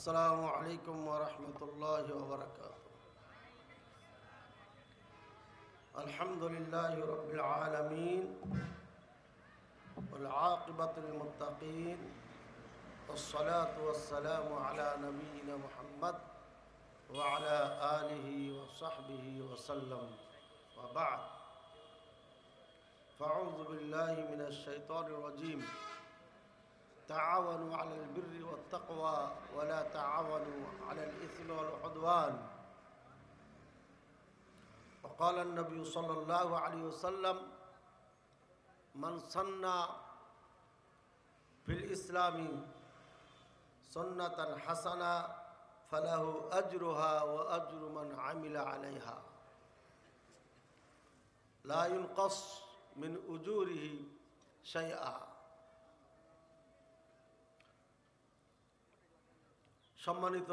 السلام عليكم ورحمة الله وبركاته. الحمد لله رب العالمين والعاقبة للمتقين والصلاة والسلام على نبينا محمد وعلى آله وصحبه وسلم وبعد فأعوذ بالله من الشيطان الرجيم تعاونوا على البر والتقوى ولا تعاونوا على الإثم والعدوان وقال النبي صلى الله عليه وسلم من سن في الإسلام سنة حسنة فله أجرها وأجر من عمل عليها لا ينقص من أجوره شيئا. সম্মানিত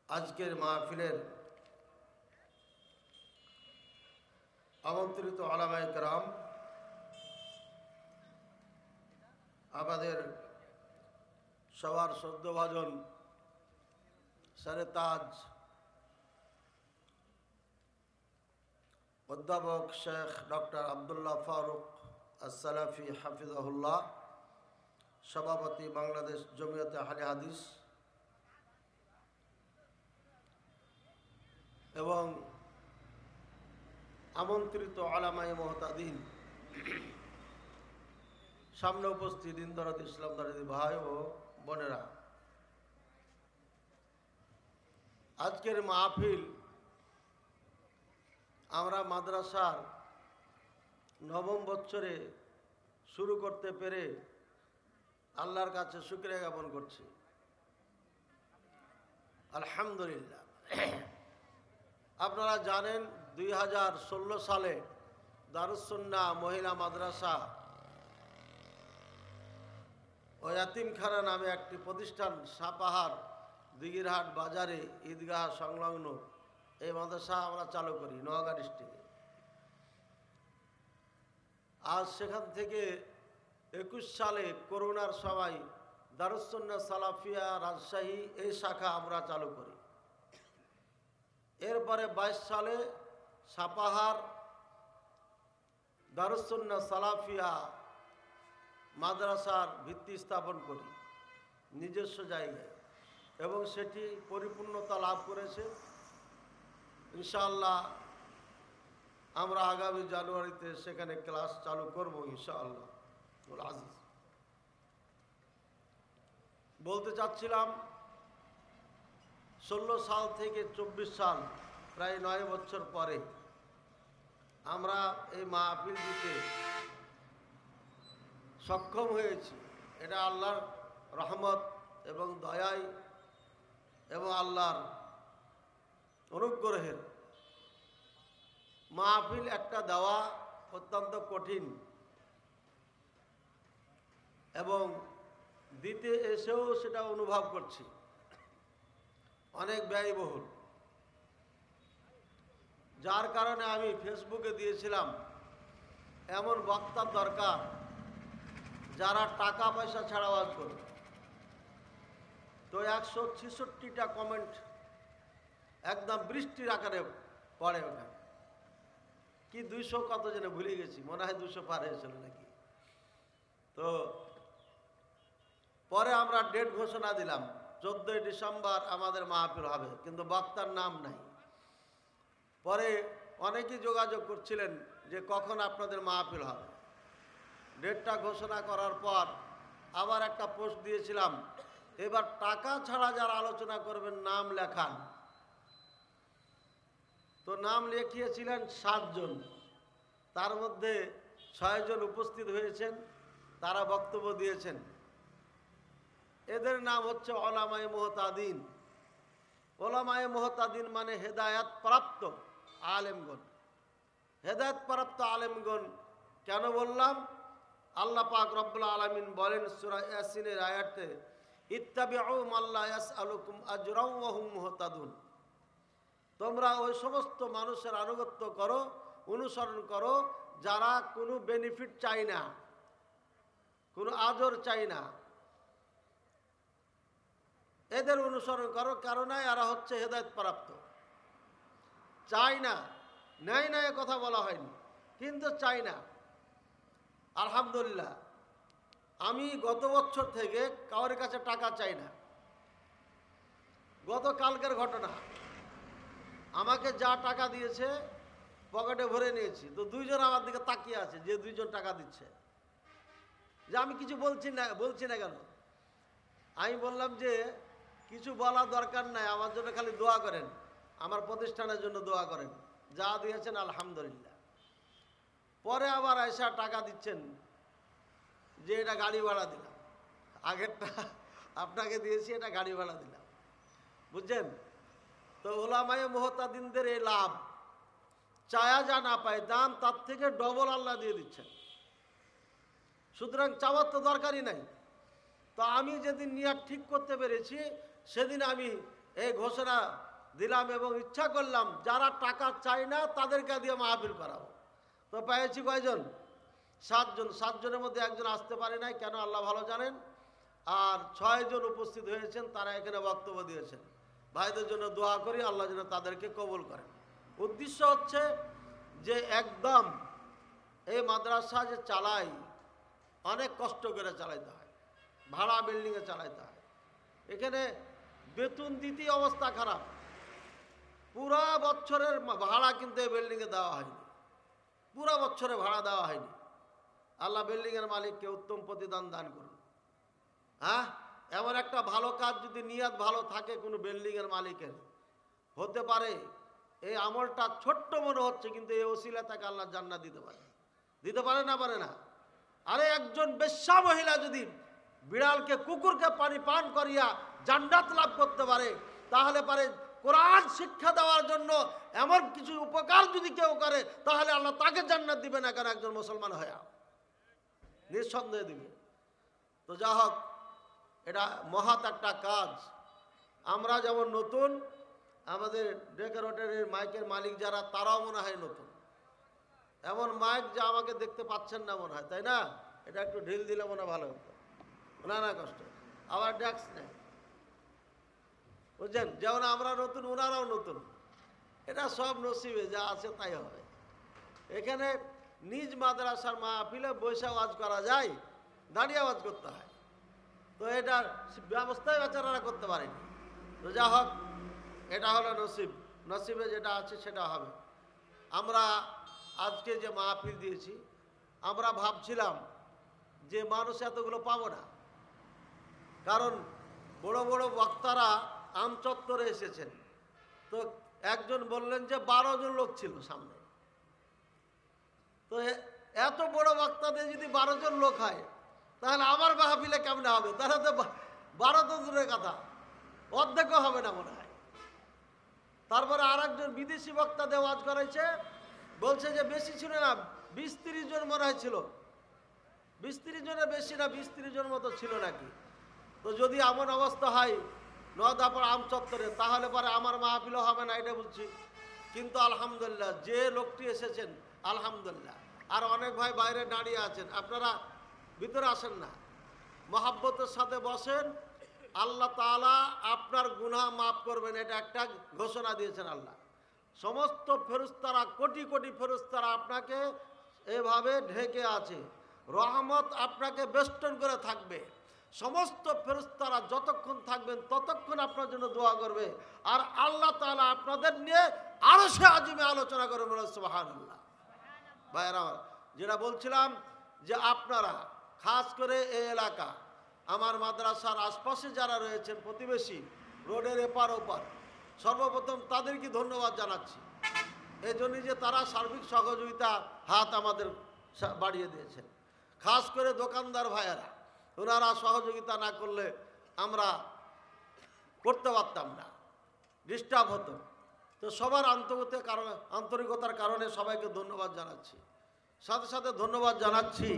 আজকের মাহফিলের আমন্ত্রিত উলামায়ে কেরাম, আমাদের সবার শ্রদ্ধাভাজন সরে তাজ অধ্যাপক শেখ ডক্টর আব্দুল্লাহ ফারুক আস-সালাফি হাফিজাহুল্লাহ, সভাপতি বাংলাদেশ জমিয়তে আহলে হাদিস, এবং আমন্ত্রিত উলামায়ে মুহতাদিন, সামনে উপস্থিত দিন দরদ ইসলাম দরদি ভাই ও বোনেরা, আজকের মাহফিল আমরা মাদ্রাসার নবম বৎসরে শুরু করতে পেরে আল্লাহর কাছে শুকরিয়া জ্ঞাপন করছি। আলহামদুলিল্লাহ। আপনারা জানেন 2016 সালে দারুস সুন্নাহ মহিলা মাদ্রাসা ও ইয়াতিমখানা নামে একটি প্রতিষ্ঠান সাপাহার দিঘিরহাট বাজারে ঈদগাহ সংলগ্ন এই মাদ্রাসা আমরা চালু করি নোয়াগাঁ ডিস্ট্রিক্টে। আজ সেখান থেকে 21 সালে করোনার সময় দারুস সুন্নাহ সালাফিয়া রাজশাহী এই শাখা আমরা চালু করি। এরপরে 22 সালে সাপাহার দারুস সুন্নাহ সালাফিয়া মাদ্রাসার ভিত্তি স্থাপন করি নিজস্ব জায়গায়, এবং সেটি পরিপূর্ণতা লাভ করেছে। ইনশাআল্লাহ আমরা আগামী জানুয়ারিতে সেখানে ক্লাস চালু করব ইনশাআল্লাহ আজিজ। বলতে চাচ্ছিলাম 16 সাল থেকে 24 সাল, প্রায় 9 বছর পরে আমরা এই মাহফিল দিতে সক্ষম হয়েছি। এটা আল্লাহর রহমত এবং দয়ায় এবং আল্লাহর অনুগ্রহের। মাহফিল একটা দেওয়া অত্যন্ত কঠিন এবং দিতে এসেও সেটা অনুভব করছি অনেক ব্যয়বহুল, যার কারণে আমি ফেসবুকে দিয়েছিলাম এমন বক্তার দরকার যারা টাকা পয়সা ছাড়া ওয়াজ করবে। তো 166টা কমেন্ট একদম বৃষ্টির আকারে পড়ে ওখানে। কি 200 কত যেন ভুলে গেছি, মনে হয় 200 পার হয়েছিল নাকি। তো পরে আমরা ডেট ঘোষণা দিলাম 14 ডিসেম্বর আমাদের মাহফিল হবে, কিন্তু বক্তার নাম নাই। পরে অনেকেই যোগাযোগ করছিলেন যে কখন আপনাদের মাহফিল হবে। ডেটটা ঘোষণা করার পর আবার একটা পোস্ট দিয়েছিলাম, এবার টাকা ছাড়া যারা আলোচনা করবেন নাম লেখান। তো নাম লিখিয়েছিলেন 7 জন, তার মধ্যে 6 জন উপস্থিত হয়েছেন, তারা বক্তব্য দিয়েছেন। এদের নাম হচ্ছে উলামায়ে মুহতাদিন। উলামায়ে মুহতাদিন মানে হেদায়েত প্রাপ্ত আলেমগণ। হেদায়েত প্রাপ্ত আলেমগণ কেন বললাম? আল্লাহ পাক রব্বুল আলামিন বলেন সূরা ইয়াসিনের আয়াতে, ইত্তাবিউ মাল্লা ইয়াসআলুকুম আজরাও ওয়া হুম মুহতাদুন। তোমরা ওই সমস্ত মানুষের আনুগত্য করো, অনুসরণ করো যারা কোনো বেনিফিট চায় না, কোনো আদর চায় না। এদের অনুসরণ করো, কারণে এরা হচ্ছে হেদায়েত প্রাপ্ত। চাই না, নেয় না এ কথা বলা হয়নি, কিন্তু চাই না। আলহামদুলিল্লাহ, আমি গত বছর থেকে কারোর কাছে টাকা চাই না। গতকালকের ঘটনা, আমাকে যা টাকা দিয়েছে পকেটে ভরে নিয়েছি, তো দুইজন আমার দিকে তাকিয়ে আছে, যে দুইজন টাকা দিচ্ছে, যে আমি কিছু বলছি না কেন। আমি বললাম যে কিছু বলার দরকার নাই, আমার জন্য খালি দোয়া করেন, আমার প্রতিষ্ঠানের জন্য দোয়া করেন, যা দিয়েছেন আলহামদুলিল্লাহ। পরে আবার আয়সা টাকা দিচ্ছেন যে এটা গাড়ি ভাড়া দিলাম, আগেরটা আপনাকে দিয়েছি, এটা গাড়ি ভাড়া দিলাম, বুঝছেন? তো ওলামায়ে মুহতাদিনদের এই লাভ চায়া যা না পাইতাম তার থেকে ডবল আল্লাহ দিয়ে দিচ্ছেন। সুতরাং চাওয়ার তো দরকারই নাই। তো আমি যেদিন নিয়াত ঠিক করতে পেরেছি সেদিন আমি এই ঘোষণা দিলাম এবং ইচ্ছা করলাম যারা টাকা চায় না তাদেরকে দিয়ে মাহফিল করাবো। তো পেয়েছি কয়জন? 7 জন। 7 জনের মধ্যে একজন আসতে পারে নাই, কেন আল্লাহ ভালো জানেন। আর 6 জন উপস্থিত হয়েছেন, তারা এখানে বক্তব্য দিয়েছেন। ভাইদের জন্য দোয়া করি, আল্লাহ যেন তাদেরকে কবুল করেন। উদ্দেশ্য হচ্ছে যে একদম এই মাদ্রাসা যে চালাই, অনেক কষ্ট করে চালাইতে হয়, ভাড়া বিল্ডিংয়ে চালাইতে হয়। এখানে বেতন দিতেই অবস্থা খারাপ, পুরা বছরের ভাড়া কিন্তু এই বিল্ডিংয়ে দেওয়া হয়নি, পুরা বছরে ভাড়া দেওয়া হয়নি। আল্লাহ বিল্ডিংয়ের মালিককে উত্তম প্রতিদান দান করুন। হ্যাঁ, এমন একটা ভালো কাজ যদি নিয়াত ভালো থাকে কোনো বিল্ডিংয়ের মালিকের, হতে পারে এই আমলটা ছোট্ট মনে হচ্ছে, কিন্তু এই ওসিলা তাকে আল্লাহ জান্নাত দিতে পারে। দিতে পারে না? পারে না? আরে একজন বেশ্যা মহিলা যদি বিড়ালকে কুকুরকে পানি পান করিয়া জান্নাত লাভ করতে পারে, তাহলে পারে কোরআন শিক্ষা দেওয়ার জন্য এমন কিছু উপকার যদি কেউ করে, তাহলে আল্লাহ তাকে জান্নাত দিবে না কেন? একজন মুসলমান হয়ে নিঃসন্দেহে দিবে। তো যা হোক, এটা মহৎ একটা কাজ। আমরা যেমন নতুন, আমাদের ডেকোরেটরের মাইকের মালিক যারা, তারাও মনে হয় নতুন। এমন মাইক যা আমাকে দেখতে পাচ্ছেন না মনে হয়, তাই না? এটা একটু ঢিল দিলে মনে ভালো হতো, না কষ্ট। আবার ডেস্ক নেই, বুঝছেন? যেমন আমরা নতুন, ওনারাও নতুন। এটা সব নসিবে, যা আছে তাই হবে। এখানে নিজ মাদ্রাসার মাহফিলে বসে আওয়াজ করা যায়, দাঁড়িয়ে আওয়াজ করতে হয়। তো এটার ব্যবস্থায় বেচারারা করতে পারেনি। তো যা হোক, এটা হলো নসিব, নসিবে যেটা আছে সেটা হবে। আমরা আজকে যে মাহফিল দিয়েছি, আমরা ভাবছিলাম যে মানুষ এতগুলো পাবো না, কারণ বড় বড় বক্তারা আমচত্বরে এসেছেন। তো একজন বললেন যে 12 জন লোক ছিল সামনে। তো এত বড় বক্তাদের যদি 12 জন লোক হয়, তাহলে আমার মাহফিলে কেমনে হবে? তাহলে তো 12 তো দূরের কথা, অর্ধেকও হবে না মনে হয়। তারপরে আর একজন বিদেশি বক্তা দিয়ে ওয়াজ করাইছে, বলছে যে বেশি ছিল না, 20-30 জন মনে হয় ছিল। 20-30 জনের বেশি না, 20-30 জন মতো ছিল নাকি। তো যদি এমন অবস্থা হয় নদাপাড়া আমচত্বরে, তাহলে পরে আমার মাহফিলও হবে না, এটা বুঝছি। কিন্তু আলহামদুলিল্লাহ, যে লোকটি এসেছেন আলহামদুলিল্লাহ। আর অনেক ভাই বাইরে দাঁড়িয়ে আছেন, আপনারা ভিতরে আসেন না, মহাব্বতের সাথে বসেন, আল্লাহ তাআলা আপনার গুনাহ মাফ করবেন, এটা একটা ঘোষণা দিয়েছেন আল্লাহ। সমস্ত ফেরেশতারা, কোটি কোটি ফেরেশতারা আপনাকে এভাবে ঢেকে আছে, রহমত আপনাকে বেষ্টন করে থাকবে। সমস্ত ফেরেশতারা যতক্ষণ থাকবেন ততক্ষণ আপনার জন্য দোয়া করবে, আর আল্লাহ তাআলা আপনাদের নিয়ে আরশে আজিমে আলোচনা করবেন। সুবহানাল্লাহ। ভাইরা, যেটা বলছিলাম যে আপনারা খাস করে এই এলাকা, আমার মাদ্রাসার আশপাশে যারা রয়েছেন, প্রতিবেশী, রোডের এপার ওপার, সর্বপ্রথম তাদেরকে ধন্যবাদ জানাচ্ছি এই জন্যই যে তারা সার্বিক সহযোগিতা হাত আমাদের বাড়িয়ে দিয়েছেন। খাস করে দোকানদার ভাইয়েরা, ওনারা সহযোগিতা না করলে আমরা করতে পারতাম না, ডিস্টার্ব হতো। তো সবার আন্তরিকতার কারণে সবাইকে ধন্যবাদ জানাচ্ছি। সাথে সাথে ধন্যবাদ জানাচ্ছি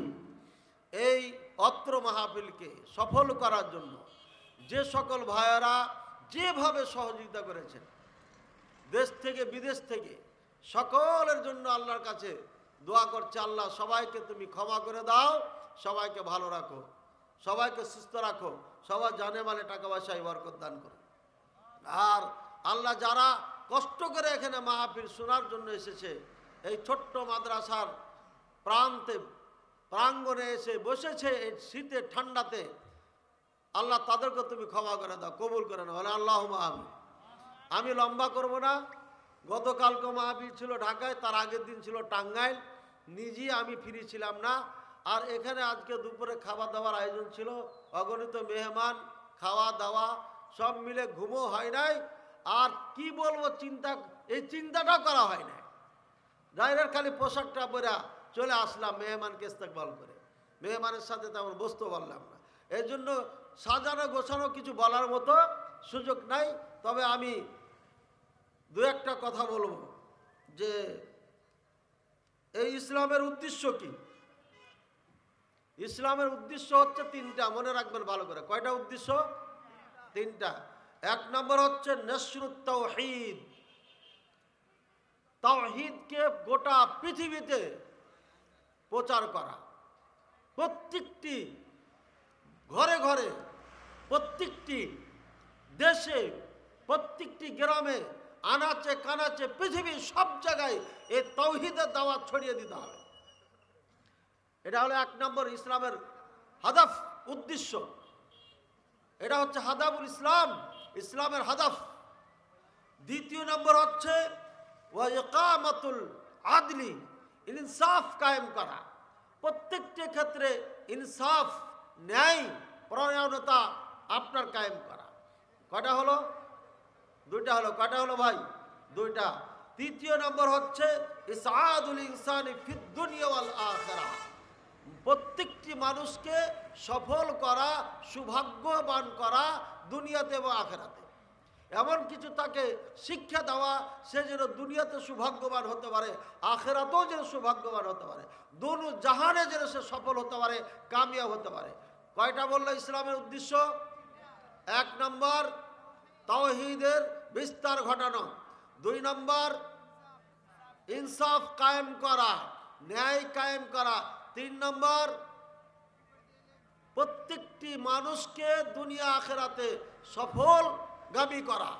এই অত্র মাহফিলকে সফল করার জন্য যে সকল ভাইয়েরা যেভাবে সহযোগিতা করেছেন, দেশ থেকে বিদেশ থেকে, সকলের জন্য আল্লাহর কাছে দোয়া করছে, আল্লাহ সবাইকে তুমি ক্ষমা করে দাও, সবাইকে ভালো রাখো, সবাইকে সুস্থ রাখো, সবার জানে মালে টাকা পয়সায় বরকত দান করো। আর আল্লাহ যারা কষ্ট করে এখানে মাহফিল শোনার জন্য এসেছে, এই ছোট্ট মাদ্রাসার প্রাঙ্গণে এসে বসেছে এই শীতে ঠান্ডাতে, আল্লাহ তাদেরকে তুমি ক্ষমা করে দাও, কবুল করে নাও, বলে আল্লাহুম্মা আমিন। আমি লম্বা করব না। গতকালকে মাহফিল ছিল ঢাকায়, তার আগের দিন ছিল টাঙ্গাইল, নিজেই আমি ফ্রি ছিলাম না। আর এখানে আজকে দুপুরে খাওয়া দাওয়ার আয়োজন ছিল, অগণিত মেহমান, খাওয়া দাওয়া সব মিলে ঘুমও হয় নাই। আর কি বলবো, এই চিন্তাটাও করা হয় নাই। ডাইরেক্ট খালি পোশাকটা পরে চলে আসলাম মেহমানকে ইস্তেকবাল করে, মেহমানের সাথে তেমন বসতে পারলাম না। এই জন্য সাজানো গোছানো কিছু বলার মতো সুযোগ নাই। তবে আমি দু একটা কথা বলবো যে এই ইসলামের উদ্দেশ্য কি। ইসলামের উদ্দেশ্য হচ্ছে তিনটা, মনে রাখবেন ভালো করে। কয়টা উদ্দেশ্য? তিনটা। এক নম্বর হচ্ছে নসরুত তাওহীদ, তাওহীদকে গোটা পৃথিবীতে প্রচার করা। প্রত্যেকটি ঘরে ঘরে, প্রত্যেকটি দেশে, প্রত্যেকটি গ্রামে, আনাচে কানাচে, পৃথিবীর সব জায়গায় এই তাওহীদের দাওয়াত ছড়িয়ে দিতে হবে। এটা হলো এক নম্বর ইসলামের হাদাফ, উদ্দেশ্য। এটা হচ্ছে হাদাফুল ইসলাম, ইসলামের হাদাফ। দ্বিতীয় নম্বর হচ্ছে ওয়া ইকামাতুল আদলি, ইনসাফ কায়েম করা। প্রত্যেকটি ক্ষেত্রে ইনসাফ, ন্যায় পরায়ণতা আপনার কায়েম করা। কয়টা হলো? দুইটা হলো। কয়টা হলো ভাই? দুইটা। তৃতীয় নম্বর হচ্ছে ইসআদুল ইনসানি ফিদ দুনিয়া ওয়াল আখিরাহ, প্রত্যেকটি মানুষকে সফল করা, সৌভাগ্যবান করা দুনিয়াতে এবং আখিরাতে। এমন কিছু তাকে শিক্ষা দেওয়া, সে যেন দুনিয়াতে সৌভাগ্যবান হতে পারে, আখিরাতেও যেন সৌভাগ্যবান হতে পারে, দুনু জাহানে যেন সে সফল হতে পারে, কামিয়াব হতে পারে। কয়টা বললো ইসলামের উদ্দেশ্য? এক নম্বর তাওহীদের বিস্তার ঘটানো, দুই নম্বর ইনসাফ কায়েম করা, ন্যায় কায়েম করা, তিন নম্বর প্রত্যেকটি মানুষকে দুনিয়া আখিরাতে সফলগামী করা,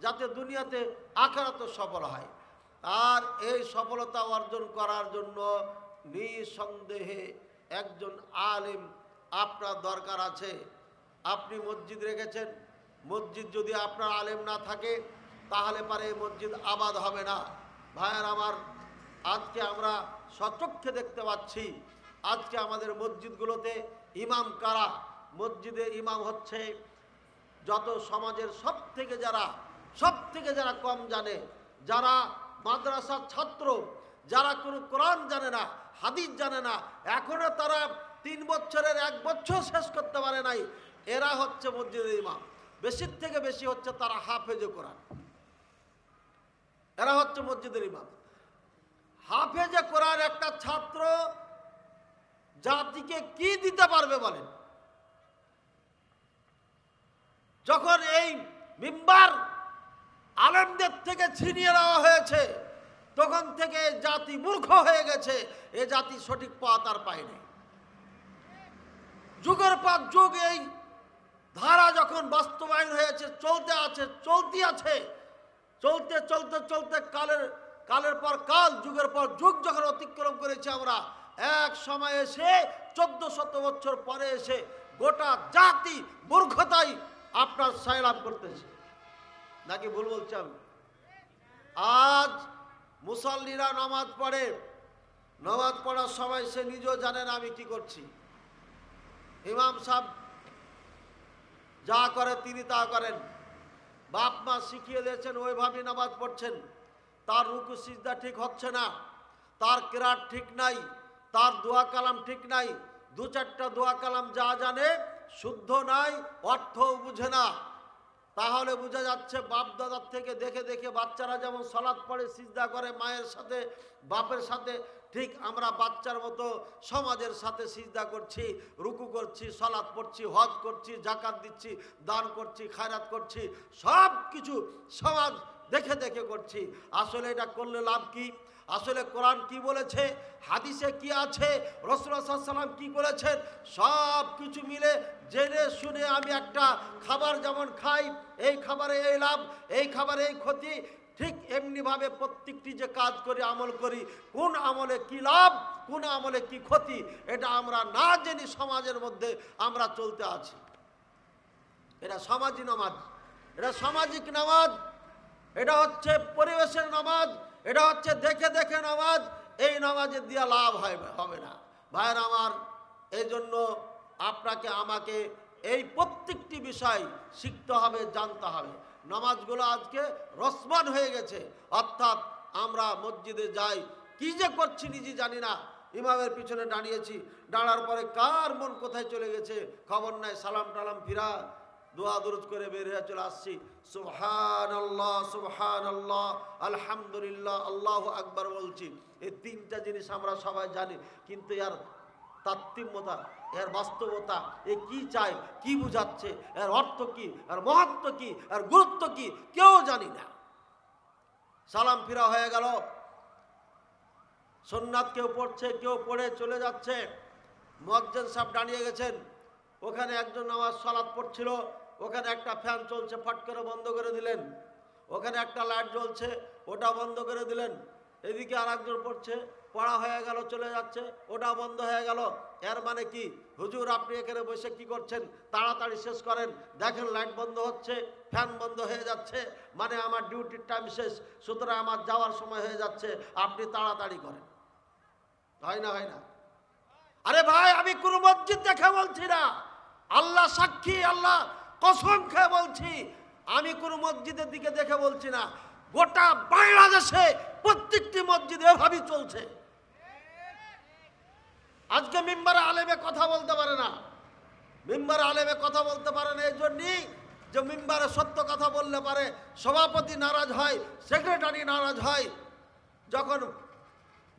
যাতে দুনিয়াতে আখিরাতে সফল হয়। আর এই সফলতা অর্জন করার জন্য নিঃসন্দেহে একজন আলেম আপনার দরকার আছে। আপনি মসজিদ রেখেছেন, মসজিদ যদি আপনার আলেম না থাকে তাহলে পারে এই মসজিদ আবাদ হবে না। ভাইয়ের আমার, আজকে আমরা সচক্ষে দেখতে পাচ্ছি আজকে আমাদের মসজিদগুলোতে ইমাম কারা? মসজিদে ইমাম হচ্ছে যত সমাজের সব থেকে যারা কম জানে, যারা মাদ্রাসার ছাত্র, যারা কোনো কোরআন জানে না, হাদিস জানে না, এখনো তারা 3 বছরের 1 বছর শেষ করতে পারে নাই, এরা হচ্ছে মসজিদের ইমাম। বেশির থেকে বেশি হচ্ছে তারা হাফেজে কোরআন, এরা হচ্ছে মসজিদের ইমাম। হাফেজে কোরআন একটা ছাত্র জাতিকে কি দিতে পারবে বলেন? যখন এই মিম্বার আলেমদের থেকে ছিনিয়ে নেওয়া হয়েছে, তখন থেকে জাতি মূর্খ হয়ে গেছে, এ জাতি সঠিক পথ আর পায়নি। যুগের পর যুগ এই ধারা যখন বাস্তবায়ন হয়েছে, চলতে আছে, চলতে কালের পর কাল, যুগের পর যুগ যখন অতিক্রম করেছি আমরা, এক সময় এসে 1400 বছর পরে এসে গোটা জাতি মূর্খতাই আপনার সায়লাভ করতেছে। নাকি ভুল বলছি আমি? আজ মুসল্লিরা নামাজ পড়ে, নামাজ পড়ার সময় সে নিজেও জানে না আমি কি করছি। ইমাম সাহেব যা করে তিনি তা করেন, বাপ মা শিখিয়ে দিয়েছেন ওইভাবে নামাজ পড়ছেন। তার রুকু সিজদা ঠিক হচ্ছে না, তার কিরাত ঠিক নাই, তার দোয়া কালাম ঠিক নাই, 2-4টা দোয়া কালাম যা জানে শুদ্ধ নাই, অর্থও বুঝে না। তাহলে বোঝা যাচ্ছে বাপ দাদার থেকে দেখে দেখে বাচ্চারা যেমন সালাত পড়ে, সিজদা করে মায়ের সাথে, বাপের সাথে, ঠিক আমরা বাচ্চার মতো সমাজের সাথে সিজদা করছি, রুকু করছি, সালাত পড়ছি, হজ করছি, জাকাত দিচ্ছি, দান করছি, খায়রাত করছি, সব কিছু সমাজ দেখে দেখে করছি। আসলে এটা করলে লাভ কি? আসলে কোরআন কি বলেছে, হাদিসে কি আছে, রাসূলুল্লাহ সাল্লাল্লাহু আলাইহি ওয়াসাল্লাম কি করেছেন, সব কিছু মিলে জেনে শুনে আমি একটা খাবার যেমন খাই, এই খাবারে এই লাভ, এই খাবারে এই ক্ষতি, ঠিক এমনিভাবে প্রত্যেকটি যে কাজ করি, আমল করি, কোন আমলে কি লাভ, কোন আমলে কি ক্ষতি, এটা আমরা না জেনে সমাজের মধ্যে আমরা চলতে আছি। এটা সামাজিক নামাজ, এটা সামাজিক নামাজ, এটা হচ্ছে পরিবেশের নামাজ, এটা হচ্ছে দেখে দেখে নামাজ। এই নামাজের দিয়ে লাভ হবে না ভাইয়ের আমার। এই জন্য আপনাকে আমাকে এই প্রত্যেকটি বিষয় শিখতে হবে, জানতে হবে। নামাজগুলো আজকে রসমান হয়ে গেছে, অর্থাৎ আমরা মসজিদে যাই, কি যে করছি নিজে জানি না। ইমামের পিছনে দাঁড়িয়েছি, দাঁড়ার পরে কার মন কোথায় চলে গেছে খবর নাই, সালাম টালাম ফিরা দোয়া দরুদ করে বের হয়ে চলে আসছি। সুবহানাল্লাহ, সুবহানাল্লাহ, আলহামদুলিল্লাহ, আল্লাহু আকবার বলছি। এই তিনটা জিনিস আমরা সবাই জানি, কিন্তু এর তাত্ত্বিকতা, এর বাস্তবতা, এ কি চাই, কি বুঝাচ্ছে, এর অর্থ কি, এর মহত্ব কি, এর গুরুত্ব কি, কেউ জানি না। সালাম ফিরা হয়ে গেল, সুন্নাত কেউ পড়ছে, কেউ পড়ে চলে যাচ্ছে। মুয়াজ্জিন সাহেব দাঁড়িয়ে গেছেন, ওখানে একজন নামাজ সালাত পড়ছিল, ওখানে একটা ফ্যান চলছে, ফট করে বন্ধ করে দিলেন। ওখানে একটা লাইট জ্বলছে, ওটা বন্ধ করে দিলেন। এদিকে আর একজন পড়ছে, পড়া হয়ে গেল, চলে যাচ্ছে, ওটা বন্ধ হয়ে গেল। এর মানে কি, হুজুর আপনি এখানে বসে কি করছেন, তাড়াতাড়ি শেষ করেন, দেখেন লাইট বন্ধ হচ্ছে, ফ্যান বন্ধ হয়ে যাচ্ছে, মানে আমার ডিউটির টাইম শেষ, সুতরাং আমার যাওয়ার সময় হয়ে যাচ্ছে, আপনি তাড়াতাড়ি করেন। হয় না, হয় না? আরে ভাই, আমি কোন মসজিদ দেখে বলছি না, আল্লাহ সাক্ষী, আল্লাহ কসম খেয়ে বলছি, আমি কোন মসজিদের দিকে দেখে বলছি না। গোটা বাংলাদেশে প্রত্যেকটি মসজিদ এভাবেই চলছে। আজকে মিম্বারে আলেমে কথা বলতে পারে না, মিম্বারে আলেমে কথা বলতে পারে না এই জন্যই যে মিম্বারে সত্য কথা বললে পারে সভাপতি নারাজ হয়, সেক্রেটারি নারাজ হয়। যখন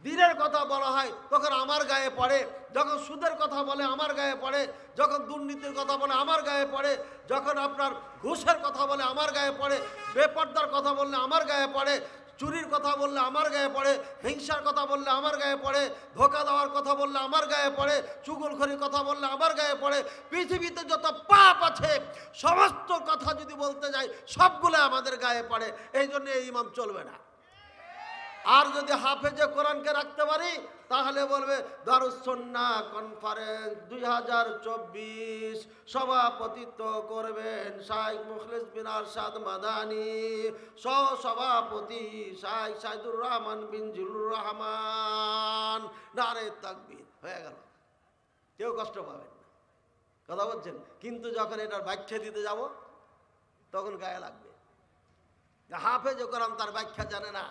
দিনের কথা বলা হয় তখন আমার গায়ে পড়ে, যখন সুদের কথা বলে আমার গায়ে পড়ে, যখন দুর্নীতির কথা বলে আমার গায়ে পড়ে, যখন আপনার ঘুষের কথা বলে আমার গায়ে পড়ে, বেপর্দার কথা বললে আমার গায়ে পড়ে, চুরির কথা বললে আমার গায়ে পড়ে, হিংসার কথা বললে আমার গায়ে পড়ে, ধোঁকা দেওয়ার কথা বললে আমার গায়ে পড়ে, চুগলখড়ির কথা বললে আমার গায়ে পড়ে। পৃথিবীতে যত পাপ আছে সমস্ত কথা যদি বলতে যাই সবগুলো আমাদের গায়ে পড়ে। এই জন্য এই ইমাম চলবে না। আর যদি হাফেজে কোরআনকে রাখতে পারি তাহলে বলবে দারুস সুন্নাহ কনফারেন্স 2024 সভাপতিত্ব করবেন শাইখ মুখলিস বিন আরশাদ মাদানী, সভাপতি শাইখ সাইদুর রহমান বিন জিলুর রহমান। নারে তাকবীর, হয়ে গেল, কেউ কষ্ট পাবেন না, কথা বলছেন। কিন্তু যখন এটার ব্যাখ্যা দিতে যাব তখন গায়ে লাগবে। হাফেজে কোরআন তার ব্যাখ্যা জানে না,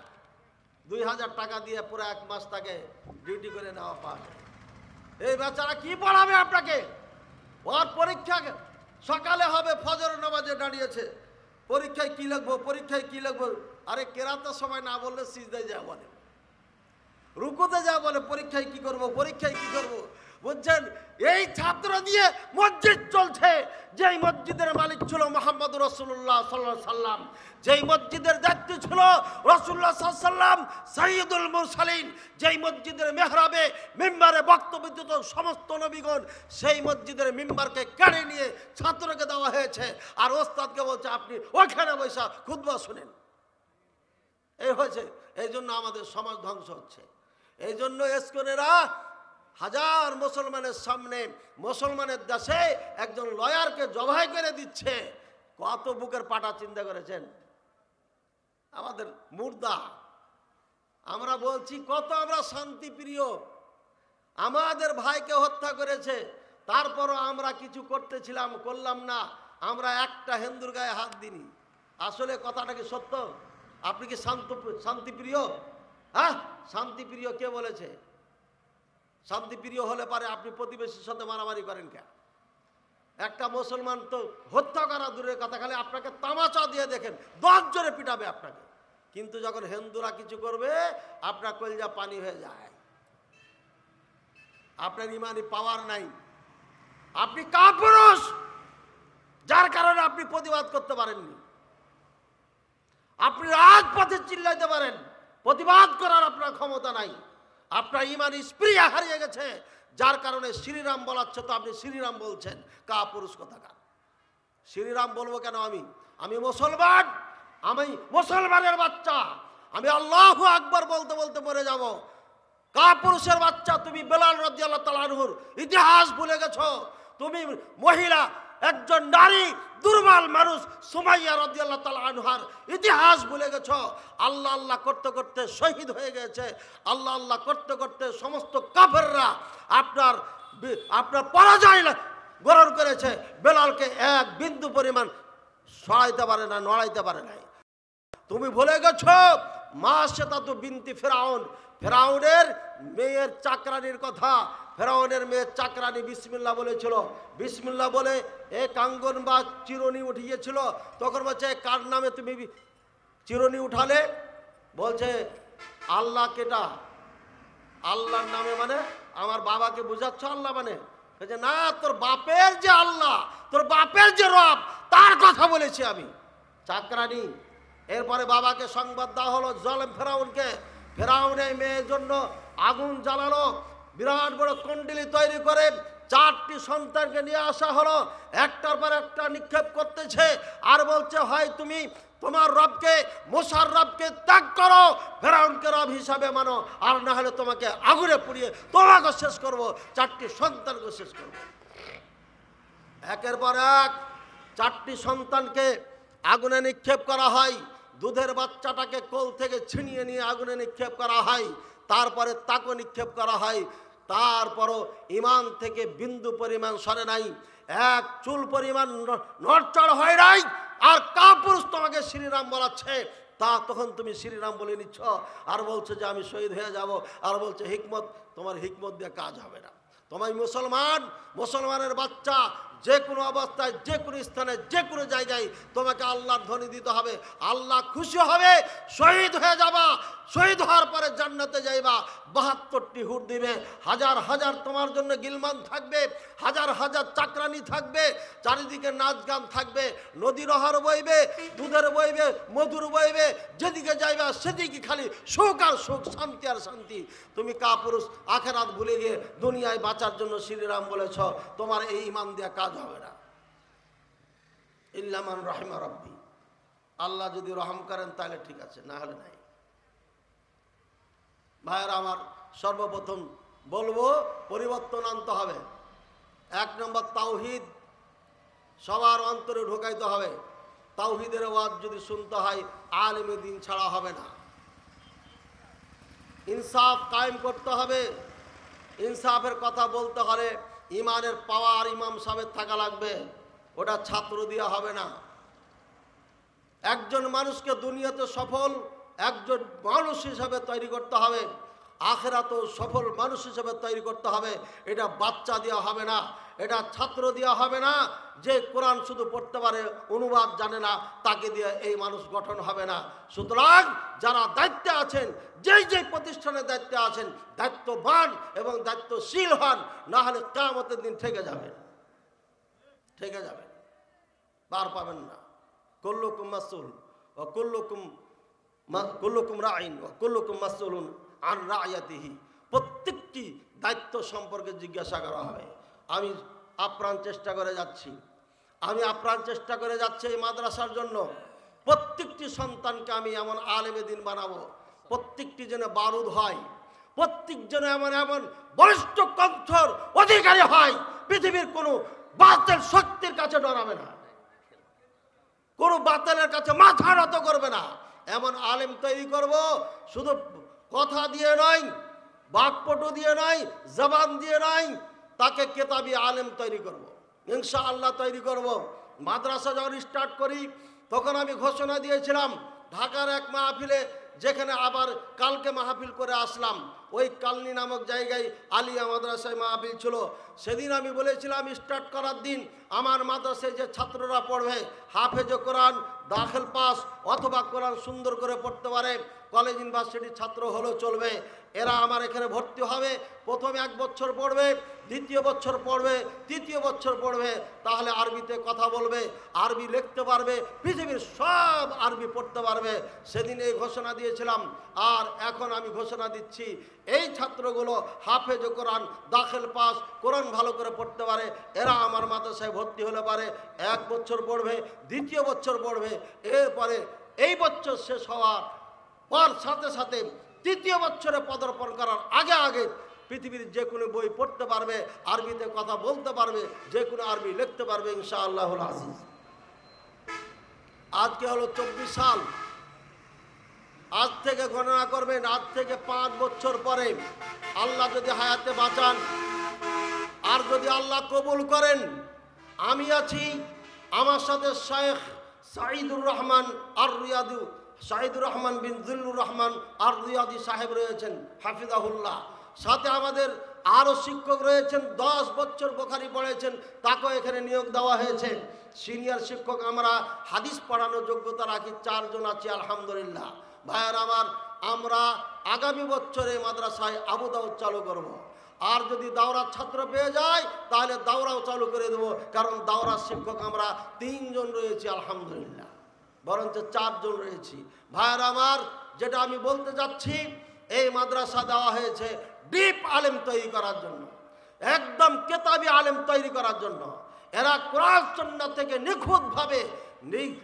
2000 টাকা দিয়ে পুরো 1 মাস তাকে ডিউটি করে নেওয়া পায়। এই বেচারা কি পড়াবে আপনাকে? ওর পরীক্ষা সকালে হবে, ফজর নামাজে দাঁড়িয়েছে, পরীক্ষায় কি লিখবো, পরীক্ষায় কি লিখবো। আরে কেরাতের সময় না বললে সিজদায় যা বলে, রুকুতে যা বলে, পরীক্ষায় কি করব, পরীক্ষায় কি করব। বুঝছেন, এই ছাত্র দিয়ে মসজিদ চলছে। যেই মসজিদের মালিক ছিল মুহাম্মদ রাসূলুল্লাহ সাল্লাল্লাহু আলাইহি সাল্লাম, যেই মসজিদের দায়িত্ব ছিল রাসূলুল্লাহ সাল্লাল্লাহু আলাইহি সাল্লাম সাইয়্যিদুল মুরসালিন, যেই মসজিদের মেহরাবে মিম্বারে বক্তব্য দিত সমস্ত নবীগণ, সেই মসজিদের মিম্বারকে কেড়ে নিয়ে ছাত্রকে দেওয়া হয়েছে। আর ওস্তাদকে বলছে আপনি ওখানে বসে খুতবা শুনেন। এই হয়েছে, এই জন্য আমাদের সমাজ ধ্বংস হচ্ছে। এই জন্য এসকনেরা হাজার মুসলমানের সামনে, মুসলমানের দেশে একজন লয়ারকে জবাই করে দিচ্ছে। কত বুকের পাটা চিন্তা করেছেন? আমাদের মুর্দা, আমরা বলছি কত আমরা শান্তিপ্রিয়, আমাদের ভাইকে হত্যা করেছে, তারপরও আমরা কিছু করতেছিলাম, করলাম না। আমরা একটা হিন্দুর গায়ে হাত দিনি। আসলে কথাটা কি সত্য? আপনি কি শান্তিপ্রিয়? হ্যাঁ, শান্তিপ্রিয় কে বলেছে? শান্তিপ্রিয় হলে পারে আপনি প্রতিবেশীর সাথে মারামারি করেন কেন? একটা মুসলমান তো হত্যা করা দূরের কথা, খালি আপনাকে তামাচা দিয়ে দেখেন 10 জোরে পিটাবে আপনাকে। কিন্তু যখন হিন্দুরা কিছু করবে আপনার কলিজা পানি হয়ে যায়। আপনার ইমানি পাওয়ার নাই, আপনি কাপুরুষ, যার কারণে আপনি প্রতিবাদ করতে পারেননি। আপনি রাজপথে চিল্লাইতে পারেন, প্রতিবাদ করার আপনার ক্ষমতা নাই। আপনার ইমানি স্প্রিয়া হারিয়ে গেছে, যার কারণে শ্রীরাম বলাচ্ছে তো আপনি শ্রীরাম বলছেন। কাপুরুষ কথাকার। শ্রীরাম বলবো কেন? আমি মুসলমান, আমি মুসলমানের বাচ্চা, আমি আল্লাহু আকবার বলতে বলতে মরে যাব। কাপুরুষের বাচ্চা, তুমি বেলাল রাদিয়াল্লাহু তাআলা আনহুর ইতিহাস ভুলে গেছো। তুমি মহিলা, একজন নারী, দুর্বল মানুষ সুমাইয়া রাদিয়াল্লাহু তাআলা আনহার ইতিহাস ভুলে গেছো। আল্লাহ আল্লাহ করতে করতে শহীদ হয়ে গেছে। আল্লাহ আল্লাহ করতে করতে সমস্ত কাফেররা আপনার পরাজয় গ্রহণ করেছে। বেলালকে এক বিন্দু পরিমাণ সরাইতে পারে না, নড়াইতে পারে নাই। তুমি ভুলে গেছো মাশাতাতু বিনতি ফিরাউন, ফিরাউনের মেয়ের চাকরানির কথা। ফেরাউনের মেয়ের চাকরানি বিসমিল্লাহ বলেছিল। বিসমিল্লাহ বলে এ কাঙ্গন বা চিরুনি উঠিয়েছিল। তখন বলছে কার নামে তুমি চিরুনি উঠালে? বলছে আল্লাহ। কেটা? আল্লাহর নামে মানে আমার বাবাকে বুঝাচ্ছ আল্লাহ মানে? বলছে না, তোর বাপের যে আল্লাহ, তোর বাপের যে রব, তার কথা বলেছি আমি। চাকরানি। এরপরে বাবাকে সংবাদ দেওয়া হলো জালেম ফেরাউনকে। ফেরাউনের মেয়ের জন্য আগুন জ্বালালো, বিরাট বড় কন্ডিলি তৈরি করে 4টি সন্তানকে নিয়ে আসা হলো। একটার পর একটা নিক্ষেপ করতেছে আর বলছে হয় তুমি তোমার রবকে, মুসার রবকে ত্যাগ করো, ফেরাউনকে রব হিসাবে মানো, আর না হলে তোমাকে আগুনে পুড়িয়ে তোমাকে শেষ করব, 4টি সন্তানকে শেষ করব। একের পর এক 4টি সন্তানকে আগুনে নিক্ষেপ করা হয়। দুধের বাচ্চাটাকে কোল থেকে ছিনিয়ে নিয়ে আগুনে নিক্ষেপ করা হয়। তারপরে তাকে নিক্ষেপ করা হয়। তারপরও ইমান থেকে বিন্দু পরিমাণ সরে নাই, এক চুল পরিমাণ নড়চড় হয় নাই। আর কাপুরুষ তোমাকে শ্রীরাম বলাচ্ছে, তখন তুমি শ্রীরাম বলে নিচ্ছ আর বলছো যে আমি শহীদ হয়ে যাব। আর বলছে হিকমত, তোমার হিকমত দিয়ে কাজ হবে না। তোমায় মুসলমানের বাচ্চা, যে কোনো অবস্থায়, যে কোনো স্থানে, যে কোনো জায়গায় তোমাকে আল্লাহর ধ্বনি দিতে হবে। আল্লাহ খুশি হবে, শহীদ হয়ে যাবা। শহীদ হওয়ার পরে জান্নাতে যাইবা। 72টি হুর দিবে, হাজার হাজার তোমার জন্য গিলমান থাকবে, হাজার হাজার চাকরানি থাকবে, চারিদিকে নাচ গান থাকবে, নদী নহর বইবে, দুধের বইবে, মধুর বইবে। যেদিকে যাইবা সেদিকে খালি সুখ আর সুখ, শান্তি আর শান্তি। তুমি কাপুরুষ আখেরাত ভুলে গিয়ে দুনিয়ায় বাঁচার জন্য শ্রীরাম বলেছ। তোমার এই ইমান দেওয়া কাজ হবে না। ইল্লা মান রাহিমা রাব্বি, আল্লাহ যদি রহম করেন তাহলে ঠিক আছে, না হলে নাই। ভাইয়েরা আমার, সর্বপ্রথম বলবো পরিবর্তন আনতে হবে। 1 নম্বর তাওহীদ সবার অন্তরে ঢোকাইতে হবে। তাওহীদের ওয়াজ যদি শুনতে হয় আলেমে দ্বীন ছাড়া হবে না। ইনসাফ কায়েম করতে হবে। ইনসাফের কথা বলতে হলে ইমানের পাওয়ার ইমাম সাহেবের থাকা লাগবে, ওটা ছাত্র দিয়ে হবে না। একজন মানুষকে দুনিয়াতে সফল একজন মানুষ হিসাবে তৈরি করতে হবে, আখিরাতেও সফল মানুষ হিসাবে তৈরি করতে হবে। এটা বাচ্চা দেওয়া হবে না, এটা ছাত্র দেওয়া হবে না। যে কোরআন শুধু পড়তে পারে, অনুবাদ জানে না, তাকে দিয়ে এই মানুষ গঠন হবে না। সুতরাং যারা দায়িত্বে আছেন, যেই প্রতিষ্ঠানের দায়িত্বে আছেন, দায়িত্ববান এবং দায়িত্বশীল হন, না হলে কিয়ামতের দিন ঠেকে যাবেন, পার পাবেন না। কুল্লুকুম মাসউল ওয়া কুল্লুকুম রাইন ওয়া কুল্লুকুম মাসউলুন আন রায়াতিহি। প্রত্যেকটি দায়িত্ব সম্পর্কে জিজ্ঞাসা করা হবে। আমি আপ্রাণ চেষ্টা করে যাচ্ছি এই মাদ্রাসার জন্য। প্রত্যেকটি সন্তানকে আমি এমন আলেমে দ্বীন বানাবো, প্রত্যেকটি যেন বারুদ হয়, প্রত্যেক যেন এমন বলিষ্ঠ কণ্ঠর অধিকারী হয়, পৃথিবীর কোনো বাতিল শক্তির কাছে ডরাবে না, কোনো বাতিলের কাছে মাথা নত করবে না। এমন আলেম তৈরি করব, শুধু কথা দিয়ে নয়, বাকপটু দিয়ে নয়, জবান দিয়ে নয়, তাকে কেতাবি আলেম তৈরি করব, ইনশাআল্লাহ তৈরি করব। মাদ্রাসা যখন স্টার্ট করি তখন আমি ঘোষণা দিয়েছিলাম ঢাকার এক মাহফিলে, যেখানে আবার কালকে মাহফিল করে আসলাম, ওই কালনি নামক জায়গায় আলিয়া মাদ্রাসায় মাহফিল ছিল। সেদিন আমি বলেছিলাম স্টার্ট করার দিন আমার মাদ্রাসায় যে ছাত্ররা পড়বে হাফেজে কোরআন, দাখিল পাস অথবা কোরআন সুন্দর করে পড়তে পারে, কলেজ ইউনিভার্সিটির ছাত্র হলেও চলবে, এরা আমার এখানে ভর্তি হবে। প্রথমে 1 বছর পড়বে, দ্বিতীয় বছর পড়বে, তৃতীয় বছর পড়বে, তাহলে আরবিতে কথা বলবে, আরবি লিখতে পারবে, পৃথিবীর সব আরবি পড়তে পারবে। সেদিন এই ঘোষণা দিয়েছিলাম, আর এখন আমি ঘোষণা দিচ্ছি, এই ছাত্রগুলো হাফেজ কোরআন, দাখিল পাস, কোরআন ভালো করে পড়তে পারে, এরা আমার মাদ্রাসায় ভর্তি হলে পারে 1 বছর পড়বে, দ্বিতীয় বছর পড়বে, এরপরে এই বছর শেষ হওয়ার পর সাথে সাথে তৃতীয় বছরে পদার্পণ করার আগে আগে পৃথিবীর যে কোনো বই পড়তে পারবে, আরবিতে কথা বলতে পারবে, যে কোনো আরবি লিখতে পারবে ইনশাআল্লাহুল আজিজ। আজকে হলো 24 সাল। আজ থেকে গণনা করবেন, আজ থেকে 5 বছর পরে আল্লাহ যদি হায়াতে বাঁচান, আর যদি আল্লাহ কবুল করেন, আমি আছি, আমার সাথে শেখ সাইদুর রহমান আর রিয়াদু, সাইদুর রহমান বিন জিল্লুর রহমান আর রিয়াদি সাহেব রয়েছেন হাফিজাহুল্লাহ। সাথে আমাদের আরও শিক্ষক রয়েছেন, 10 বছর বুখারী পড়েছেন, তাকেও এখানে নিয়োগ দেওয়া হয়েছে। সিনিয়র শিক্ষক আমরা হাদিস পড়ানোর যোগ্যতা রাখি 4 জন আছি আলহামদুলিল্লাহ। ভাইয়ের আমার, আমরা আগামী বছরে মাদ্রাসায় আবু দাউদ চালু করব। আর যদি দাওরার ছাত্র পেয়ে যায় তাহলে দাওরাও চালু করে দেবো, কারণ দাওরার শিক্ষক আমরা 3 জন রয়েছি আলহামদুলিল্লাহ, বরঞ্চ 4 জন রয়েছি। ভাইয়ের আমার, যেটা আমি বলতে যাচ্ছি, এই মাদ্রাসা দেওয়া হয়েছে ডিপ আলেম তৈরি করার জন্য, একদম কেতাবি আলেম তৈরি করার জন্য। এরা কোরআন সুন্নাহ থেকে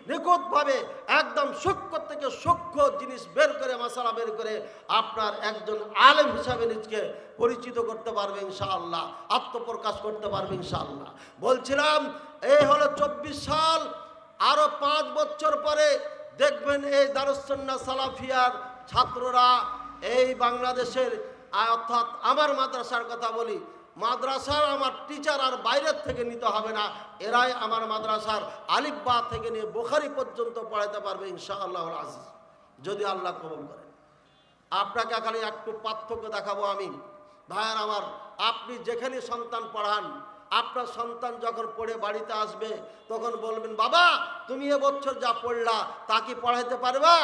নিখুঁতভাবে একদম সূক্ষ্ম থেকে সূক্ষ্ম জিনিস বের করে, মাসালা বের করে আপনার একজন আলেম হিসাবে নিজকে পরিচিত করতে পারবে ইনশাআল্লাহ, আত্মপ্রকাশ করতে পারবে ইনশাআল্লাহ। বলছিলাম, এই হলো 24 সাল। আরও 5 বছর পরে দেখবেন এই দারুস সুন্নাহ সালাফিয়ার ছাত্ররা এই বাংলাদেশের, অর্থাৎ আমার মাদ্রাসার কথা বলি, মাদ্রাসার আমার টিচার আর বাইরের থেকে নিতে হবে না, এরাই আমার মাদ্রাসার আলিফ বা থেকে নিয়ে বুখারী পর্যন্ত পড়াতে পারবে ইনশাআল্লাহুল আজিজ, যদি আল্লাহ কবুল করেন। আপনাকে খালি একটু পার্থক্য দেখাবো আমি। ভাইয়ার আমার, আপনি যেখানে সন্তান পড়ান, আপনার সন্তান যখন পড়ে বাড়িতে আসবে তখন বলবেন, বাবা তুমি এবছর যা পড়লা তা কি পড়াইতে পারবা?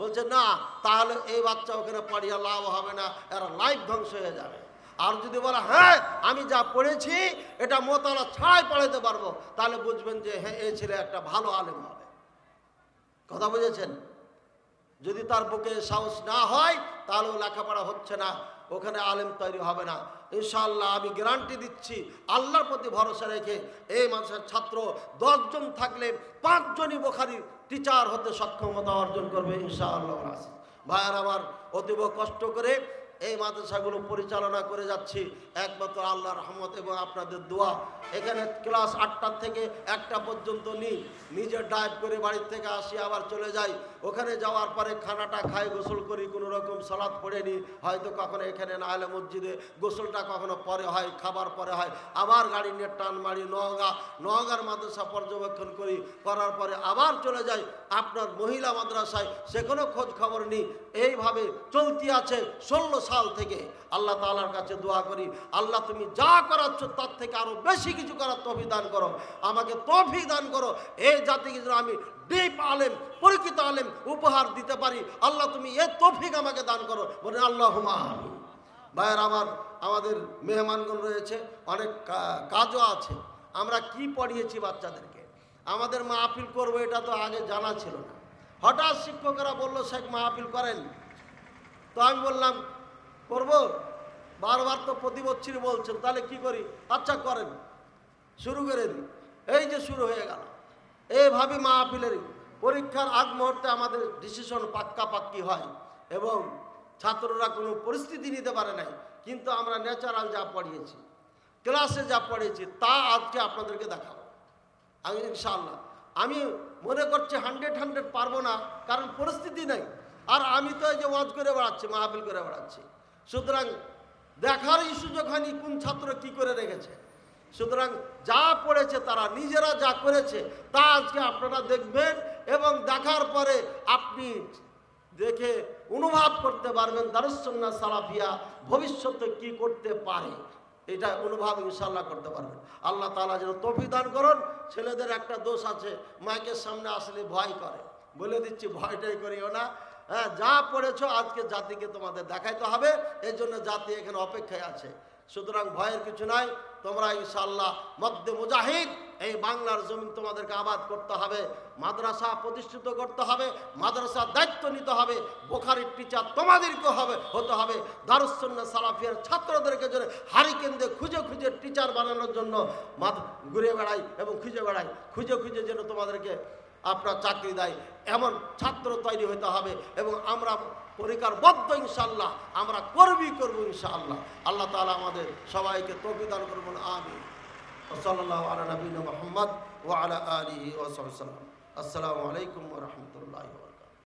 বলছে না, তাহলে এই বাচ্চা ওখানে পড়িয়া লাভ হবে না, এরা লাইফ ধ্বংস হয়ে যাবে। আর যদি বলে হ্যাঁ আমি যা পড়েছি এটা মোতালা ছাড়াই পড়াইতে পারবো, তাহলে বুঝবেন যে হ্যাঁ এই ছেলে একটা ভালো আলেম হবে। কথা বুঝেছেন? যদি তার বুকে সাহস না হয় তাহলে লেখাপড়া হচ্ছে না, ওখানে আলেম তৈরি হবে না ইনশাআল্লাহ। আমি গ্যারান্টি দিচ্ছি, আল্লাহর প্রতি ভরসা রেখে এই মানুষের ছাত্র 10 জন থাকলে 5 জনই বুখারী টিচার হতে সক্ষমতা অর্জন করবে ইনশাআল্লাহ। ভাইয়ার আমার, অতীব কষ্ট করে এই মাদ্রাসাগুলো পরিচালনা করে যাচ্ছি একমাত্র আল্লাহর রহমত এবং আপনাদের দোয়া। এখানে ক্লাস 8টা থেকে 1টা পর্যন্ত নিজে ড্রাইভ করে বাড়ির থেকে আসি, আবার চলে যাই। ওখানে যাওয়ার পরে খানাটা খাই, গোসল করি, কোনো রকম সালাত পড়ে নিই, হয়তো কখনো এখানে না হলে মসজিদে গোসলটা কখনো পরে হয়, খাবার পরে হয়, আবার গাড়ি নিয়ে টান মারি নওগাঁর মাদ্রাসা পর্যবেক্ষণ করার পরে আবার চলে যাই আপনার মহিলা মাদ্রাসায়, সেখানেও খোঁজ খবর নিই। এইভাবে চলতি আছে 16 সাল থেকে। আল্লাহ তাআলার কাছে দোয়া করি, আল্লাহ তুমি যা করাচ্ছ তার থেকে আরো বেশি কিছু করার তৌফিক দান করো, আমাকে তৌফিক দান করো, এই জাতিকে যেন আমি ডিপ আলেম, পরিচিত আলেম উপহার দিতে পারি। আল্লাহ তুমি এ তৌফিক আমাকে দান করো, বলে আল্লাহুম্মা আমিন। ভাইয়ের আমার, আমাদের মেহমানগণ রয়েছে, অনেক কাজও আছে। আমরা কি পড়িয়েছি বাচ্চাদেরকে, আমাদের মাহফিল করবো এটা তো আগে জানা ছিল না। হঠাৎ শিক্ষকরা বললো শেখ মাহফিল করেন, তো আমি বললাম করবো, বারবার তো প্রতি বছরই বলছেন, তাহলে কি করি? আচ্ছা করেন, শুরু করে দিই। এই যে শুরু হয়ে গেল। এইভাবে মাহফিলের পরীক্ষার আগ মুহূর্তে আমাদের ডিসিশন পাক্কি হয় এবং ছাত্ররা কোনো পরিস্থিতি নিতে পারে নাই, কিন্তু আমরা ন্যাচারাল যা পড়িয়েছি, ক্লাসে যা পড়িয়েছি তা আজকে আপনাদেরকে দেখাবো আমি ইনশাআল্লাহ। আমি মনে করছি 100 পারবো না, কারণ পরিস্থিতি নেই। আর আমি তো এই যে ওয়াজ করে বেড়াচ্ছি, মাহফিল করে বেড়াচ্ছি, সুতরাং দেখারই সুযোগ হয়নি কোন ছাত্র কি করে রেখেছে। সুতরাং যা পড়েছে তারা নিজেরা যা করেছে তা আজকে আপনারা দেখবেন এবং দেখার পরে আপনি দেখে অনুভব করতে পারবেন দারুস সুন্নাহ সালাফিয়া ভবিষ্যতে কি করতে পারে। এটা অনুভব ইনশাআল্লাহ করতে পারবেন। আল্লাহ তাআলা যেন তৌফিক দান করুন। ছেলেদের একটা দোষ আছে, মাইকের সামনে আসলে ভয় করে, বলে দিচ্ছি ভয়টাই করিও না। হ্যাঁ, যা পড়েছো আজকে জাতিকে তোমাদের দেখাইতে হবে, এই জন্য জাতি এখানে অপেক্ষায় আছে। সুতরাং ভয়ের কিছু নাই। তোমরা ইনশাআল্লাহ মধ্যে মুজাহিদ, এই বাংলার জমিন তোমাদেরকে আবাদ করতে হবে, মাদ্রাসা প্রতিষ্ঠিত করতে হবে, মাদ্রাসার দায়িত্ব নিতে হবে, বুখারীর টিচার তোমাদেরকে হতে হবে। দারুস সুন্নাহ সালাফিয়ার ছাত্রদেরকে যেন হারিকেন দিয়ে খুঁজে খুঁজে টিচার বানানোর জন্য ঘুরে বেড়াই এবং খুঁজে খুঁজে যেন তোমাদেরকে আপনার চাকরি দেয়, এমন ছাত্র তৈরি হতে হবে। এবং আমরা পরিকারবদ্ধ ইনশাআল্লাহ, আমরা করব ইনশাআল্লাহ। আল্লাহ তাআলা আমাদের সবাইকে তৌফিক দান করুন। আমিন। সাল্লাল্লাহু আলা নবিয়িনা মুহাম্মদ ওয়া আলা আলিহি ওয়া সাহবিহি। আসসালামু আলাইকুম ওয়া রাহমাতুল্লাহি ওয়া বারাকাতুহু।